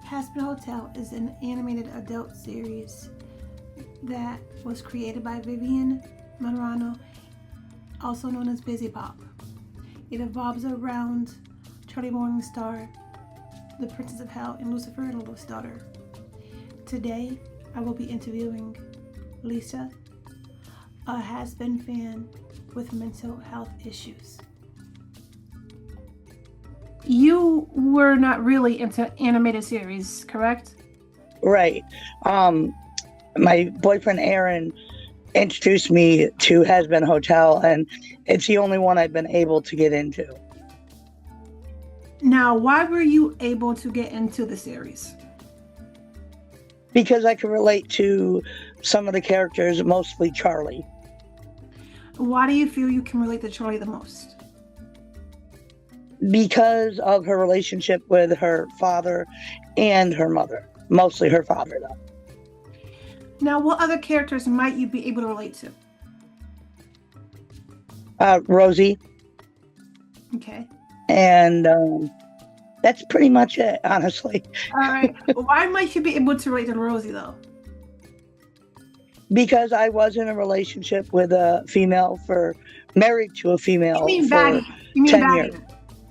Hazbin Hotel is an animated adult series that was created by Vivian Marano, also known as Busy Pop. It revolves around Charlie Morningstar, the Princess of Hell, and Lucifer and Littlest Daughter. Today, I will be interviewing Lisa, a Hazbin fan with mental health issues. You were not really into animated series, correct? Right. My boyfriend Aaron introduced me to Hazbin Hotel, and it's the only one I've been able to get into. Now, why were you able to get into the series? Because I can relate to some of the characters, mostly Charlie. Why do you feel you can relate to Charlie the most? Because of her relationship with her father and her mother. Mostly her father, though. Now, what other characters might you be able to relate to? Rosie. Okay. And that's pretty much it, honestly. All right. Why might you be able to relate to Rosie, though? Because I was in a relationship with a female married to a female You mean for Baggy? You mean 10 Baggy? years.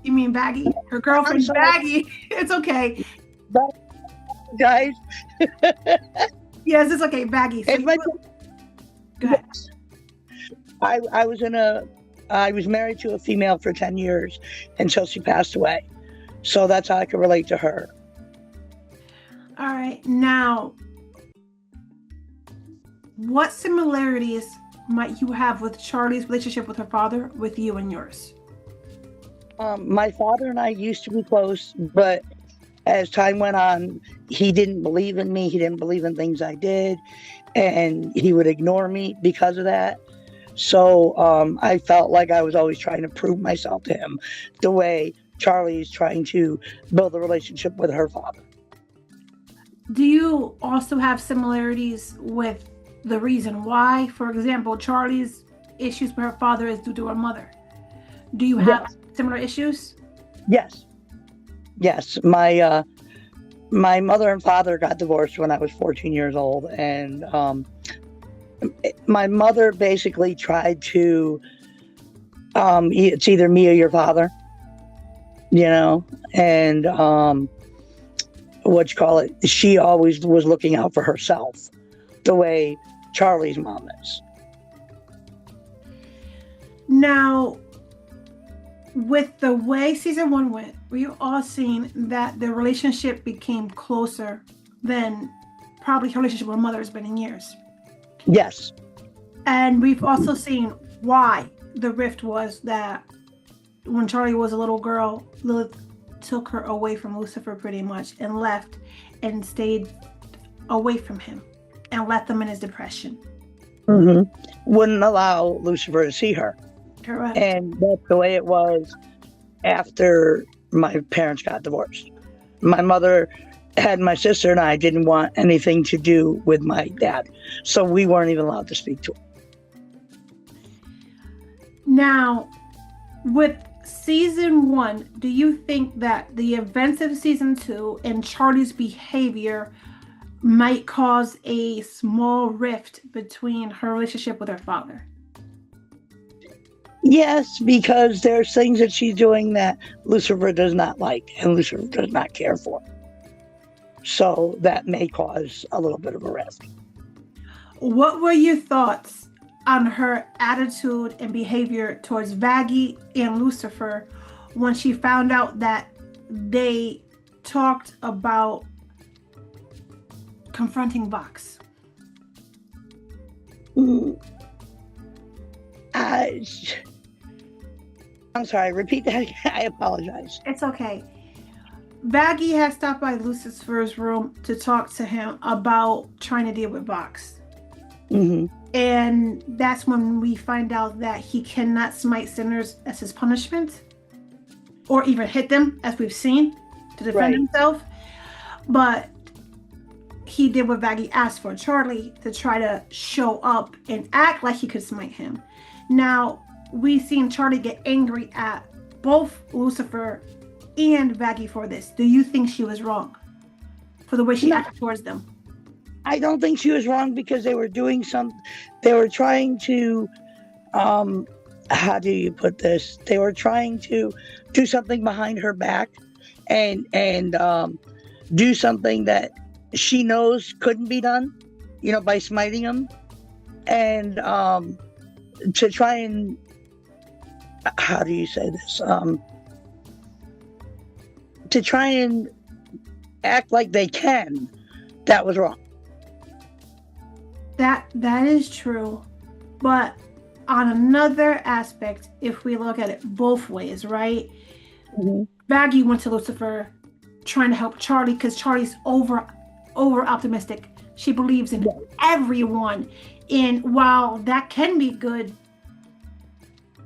You mean Baggy? Her girlfriend's Baggy. It's okay. Guys. Yes, it's okay. Baggy. So go ahead. I was married to a female for 10 years until she passed away. So that's how I could relate to her. All right. Now, what similarities might you have with Charlie's relationship with her father, with you and yours? My father and I used to be close, but as time went on, he didn't believe in me. He didn't believe in things I did, and he would ignore me because of that. So I felt like I was always trying to prove myself to him the way Charlie is trying to build a relationship with her father. Do you also have similarities with the reason why? For example, Charlie's issues with her father is due to her mother. Do you have similar issues? Yes. My mother and father got divorced when I was 14 years old, and my mother basically tried to it's either me or your father, and she always was looking out for herself the way Charlie's mom is. Now, with the way season 1 went, we all seen that the relationship became closer than probably her relationship with her mother has been in years. Yes. And we've also seen why the rift was that when Charlie was a little girl, Lilith took her away from Lucifer pretty much and left and stayed away from him and left him in his depression. Mm-hmm. Wouldn't allow Lucifer to see her. Correct. And that's the way it was after my parents got divorced. My mother had my sister and I didn't want anything to do with my dad. So we weren't even allowed to speak to him. Now, with season 1, do you think that the events of season 2 and Charlie's behavior might cause a small rift between her relationship with her father? Yes, because there's things that she's doing that Lucifer does not like and Lucifer does not care for. So that may cause a little bit of a rift. What were your thoughts on her attitude and behavior towards Vaggie and Lucifer when she found out that they talked about confronting Vox? I'm sorry, repeat that again. I apologize. It's okay. Vaggie had stopped by Lucifer's room to talk to him about trying to deal with Vox. Mm-hmm. And that's when we find out that he cannot smite sinners as his punishment or even hit them, as we've seen, to defend himself. But he did what Vaggie asked for, Charlie, to try to show up and act like he could smite him. Now, we've seen Charlie get angry at both Lucifer and Vaggie for this. Do you think she was wrong? for the way she No. acted towards them. I don't think she was wrong because they were they were trying to, how do you put this? They were trying to do something behind her back and do something that she knows couldn't be done, by smiting him. And to try and, how do you say this? To try and act like they can, that was wrong. That is true. But on another aspect, if we look at it both ways, right? Mm-hmm. Baggy went to Lucifer trying to help Charlie because Charlie's over optimistic. She believes in everyone. And while that can be good,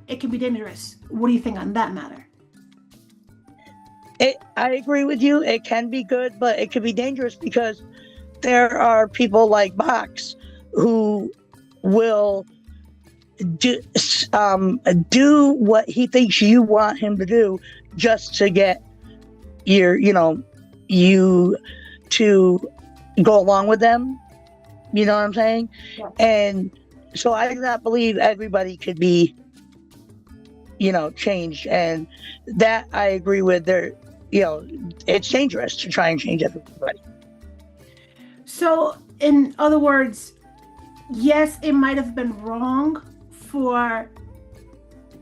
it can be dangerous. What do you think on that matter? I agree with you. It can be good, but it can be dangerous because there are people like Box who will do what he thinks you want him to do just to get you to go along with them. You know what I'm saying? Yeah. And so I do not believe everybody could be, changed. And that I agree with. It's dangerous to try and change everybody. So, in other words, yes, it might have been wrong for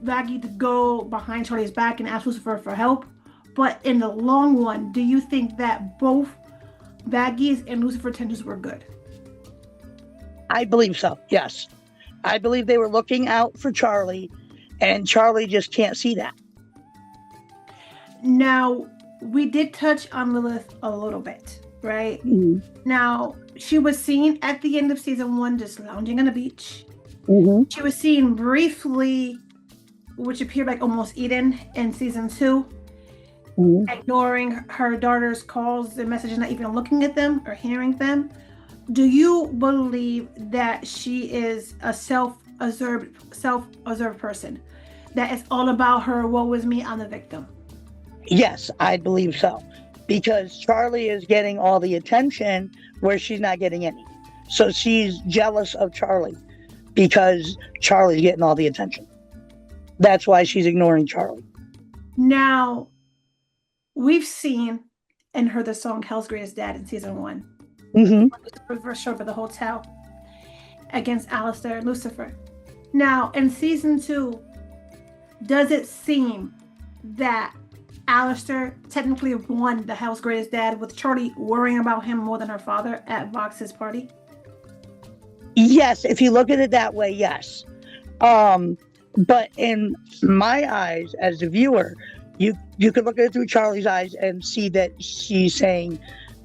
Baggy to go behind Charlie's back and ask Lucifer for help. But in the long run, do you think that both Baggy's and Lucifer intentions were good? I believe so, yes. I believe they were looking out for Charlie, and Charlie just can't see that. Now, we did touch on Lilith a little bit, right? Mm-hmm. Now, she was seen at the end of season 1 just lounging on the beach. Mm-hmm. She was seen briefly, which appeared like almost Eden in season 2, ignoring her daughter's calls and messages, not even looking at them or hearing them. Do you believe that she is a self-observed person? That it's all about her, woe is me, I'm the victim? Yes, I believe so. Because Charlie is getting all the attention where she's not getting any. So she's jealous of Charlie because Charlie's getting all the attention. That's why she's ignoring Charlie. Now, we've seen and heard the song Hell's Greatest Dad in season 1. Mm-hmm. The first show for the hotel against Alistair and Lucifer. Now, in season 2, does it seem that Alistair technically won the Hell's Greatest Dad with Charlie worrying about him more than her father at Vox's party? Yes, if you look at it that way, yes. But in my eyes, as a viewer, you could look at it through Charlie's eyes and see that she's saying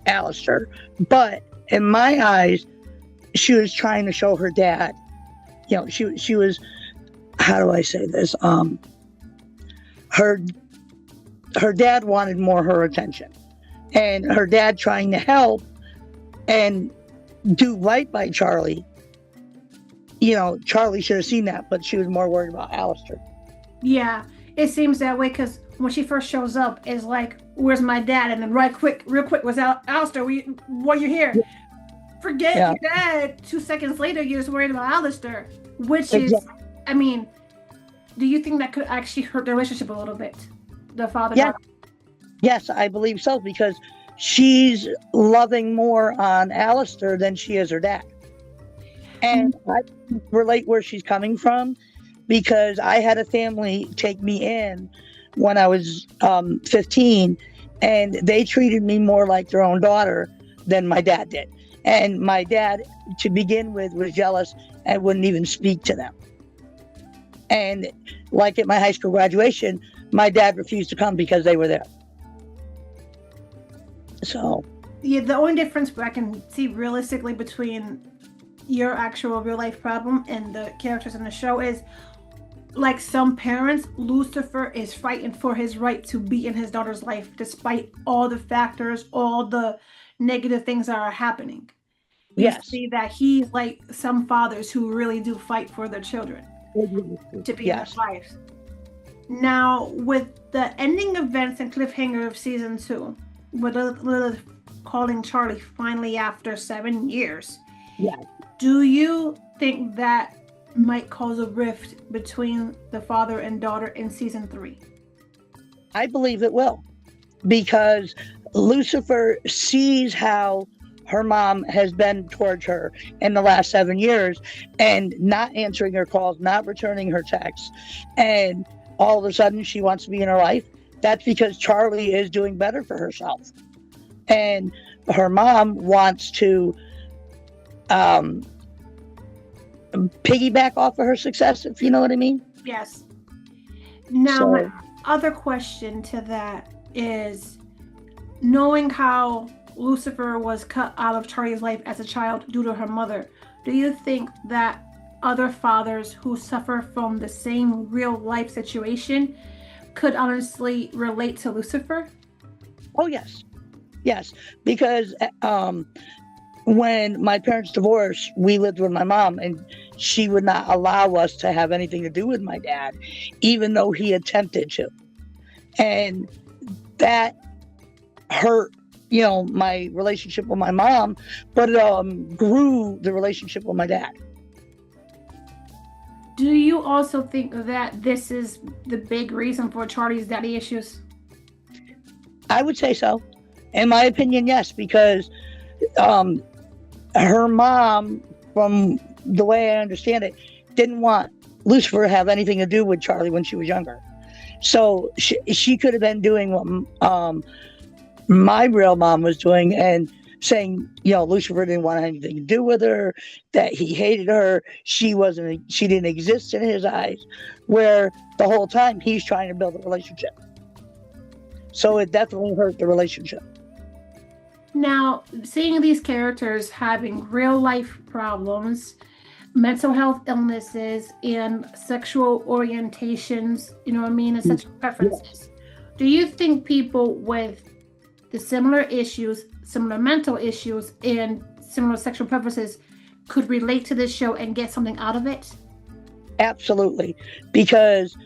Alistair. But in my eyes, she was trying to show her dad. She was, how do I say this? Her dad wanted more her attention, and her dad trying to help and do right by Charlie. Charlie should have seen that, but she was more worried about Alistair. Yeah, it seems that way because when she first shows up, it's like, "Where's my dad?" And then real quick, was Alistair? While you're here, forget your dad. 2 seconds later, you're just worried about Alistair, which is, I mean, do you think that could actually hurt the relationship a little bit? The father. Yeah. Yes, I believe so, because she's loving more on Alistair than she is her dad. And I relate where she's coming from, because I had a family take me in when I was 15, and they treated me more like their own daughter than my dad did. And my dad, to begin with, was jealous and wouldn't even speak to them. And like at my high school graduation, my dad refused to come because they were there. So yeah, the only difference I can see realistically between your actual real life problem and the characters in the show is, like some parents, Lucifer is fighting for his right to be in his daughter's life despite all the factors, all the negative things that are happening. You see that he's like some fathers who really do fight for their children to be in their lives. Now, with the ending events and cliffhanger of season 2, with Lilith calling Charlie finally after 7 years. Yeah. Do you think that might cause a rift between the father and daughter in season 3? I believe it will, because Lucifer sees how her mom has been towards her in the last 7 years, and not answering her calls, not returning her texts, and all of a sudden she wants to be in her life. That's because Charlie is doing better for herself, and her mom wants to piggyback off of her success, if you know what I mean. Yes. Now, So- my other question to that is, knowing how Lucifer was cut out of Charlie's life as a child due to her mother, do you think that other fathers who suffer from the same real life situation could honestly relate to Lucifer? Oh, yes. Yes. Because when my parents divorced, we lived with my mom, and she would not allow us to have anything to do with my dad, even though he attempted to. And that hurt, my relationship with my mom, but it grew the relationship with my dad. Do you also think that this is the big reason for Charlie's daddy issues? I would say so. In my opinion, yes, because her mom, from the way I understand it, didn't want Lucifer to have anything to do with Charlie when she was younger. So she could have been doing what my real mom was doing, and saying, Lucifer didn't want anything to do with her, that he hated her, she didn't exist in his eyes, where the whole time he's trying to build a relationship. So it definitely hurt the relationship. Now, seeing these characters having real life problems, mental health illnesses, and sexual orientations, and sexual preferences, do you think people with the similar issues, similar mental issues, and similar sexual preferences could relate to this show and get something out of it? Absolutely, because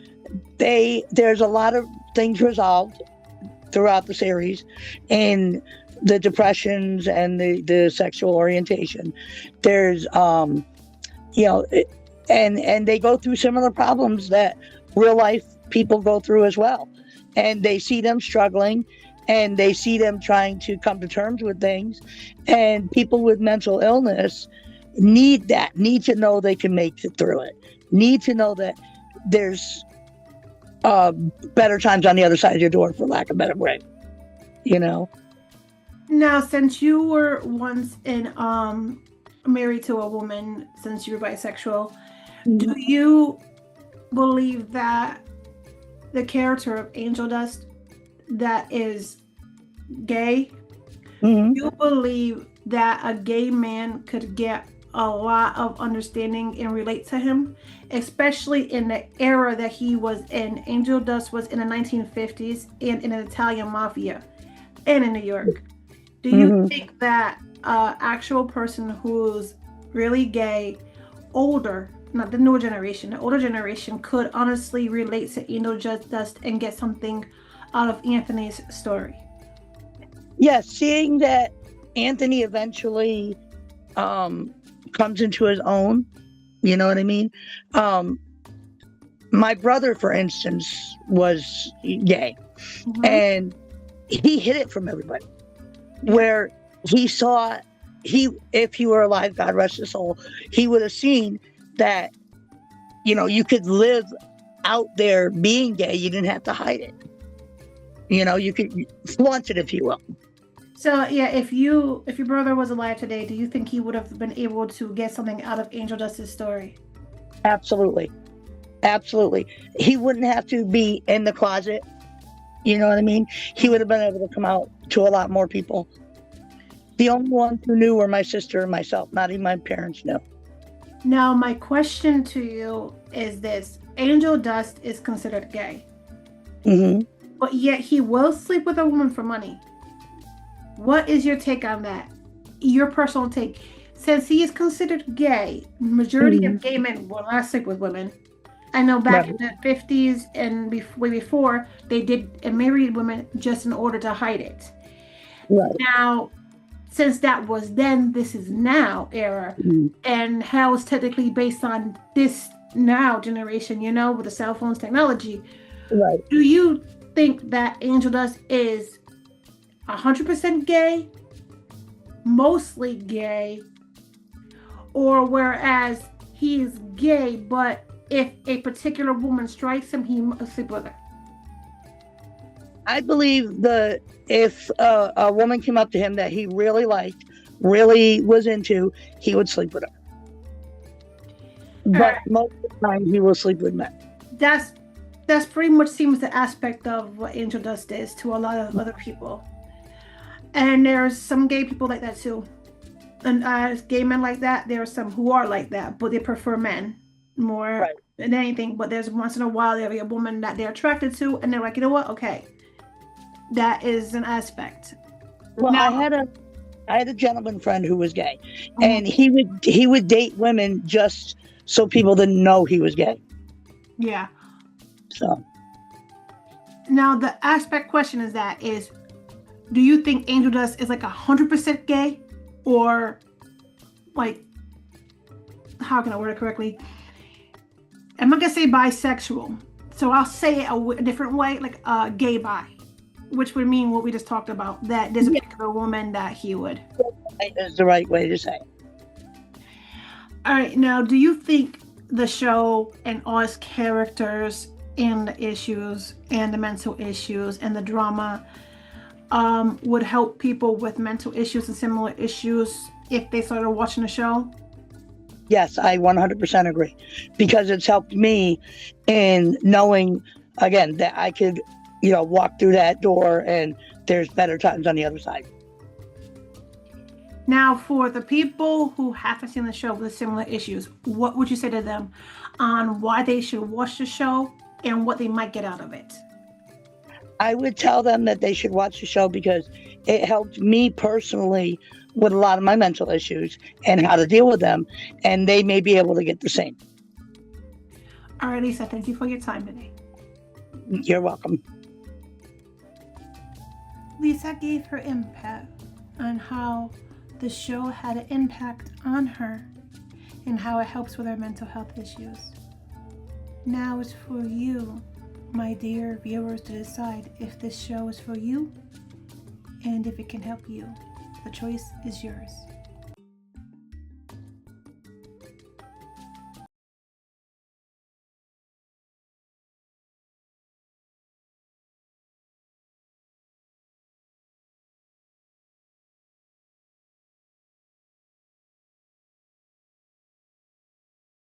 there's a lot of things resolved throughout the series, and the depressions and the sexual orientation. There's and they go through similar problems that real life people go through as well, and they see them struggling, and they see them trying to come to terms with things. And people with mental illness need to know they can make it through it, need to know that there's better times on the other side of your door, for lack of a better way. Now, since you were once married to a woman, since you were bisexual, do you believe that the character of Angel Dust that is gay, Mm-hmm. you believe that a gay man could get a lot of understanding and relate to him, especially in the era that he was in? Angel Dust was in the 1950s and in an Italian mafia and in New York. Do you think that an actual person who's really gay, older, not the newer generation, the older generation, could honestly relate to Angel Dust and get something out of Anthony's story? Yes, seeing that Anthony eventually comes into his own, you know what I mean? My brother, for instance, was gay, and he hid it from everybody. Where he saw, if he were alive, God rest his soul, he would have seen that, you could live out there being gay. You didn't have to hide it. You could flaunt it, if you will. So yeah, if your brother was alive today, do you think he would have been able to get something out of Angel Dust's story? Absolutely. Absolutely. He wouldn't have to be in the closet. You know what I mean? He would have been able to come out to a lot more people. The only ones who knew were my sister and myself. Not even my parents knew. Now, my question to you is this. Angel Dust is considered gay. But yet he will sleep with a woman for money. What is your take on that? Your personal take. Since he is considered gay, majority of gay men will not sleep with women. I know back in the 50s and way before, they did married women just in order to hide it. Now, since that was then, this is now era, and how it's technically based on this now generation, with the cell phones technology. Right. Do you think that Angel Dust is 100% gay, mostly gay, or whereas he is gay, but if a particular woman strikes him, he must sleep with her? I believe that if a woman came up to him that he really liked, really was into, he would sleep with her. But most of the time, he will sleep with men. That's pretty much seems the aspect of what Angel Dust is to a lot of other people. And there's some gay people like that too. And as gay men like that, there are some who are like that, but they prefer men more than anything. But there's once in a while there'll be a woman that they're attracted to, and they're like, you know what? Okay, that is an aspect. Well, now, I had a gentleman friend who was gay, and he would date women just so people didn't know he was gay. Yeah. So now the aspect question is, do you think Angel Dust is like 100% gay, or like, how can I word it correctly? I'm not gonna say bisexual, so I'll say it a different way, like gay bi, which would mean what we just talked about, that there's a particular woman that he would. Is the right way to say it. All right, now do you think the show and all its characters and the issues and the mental issues and the drama would help people with mental issues and similar issues if they started watching the show? Yes, I 100% agree, because it's helped me in knowing, again, that I could, walk through that door and there's better times on the other side. Now, for the people who haven't seen the show with similar issues, what would you say to them on why they should watch the show and what they might get out of it? I would tell them that they should watch the show because it helped me personally with a lot of my mental issues and how to deal with them, and they may be able to get the same. All right, Lisa, thank you for your time today. You're welcome. Lisa gave her impact on how the show had an impact on her and how it helps with her mental health issues. Now it's for you, my dear viewers, to decide if this show is for you and if it can help you. The choice is yours.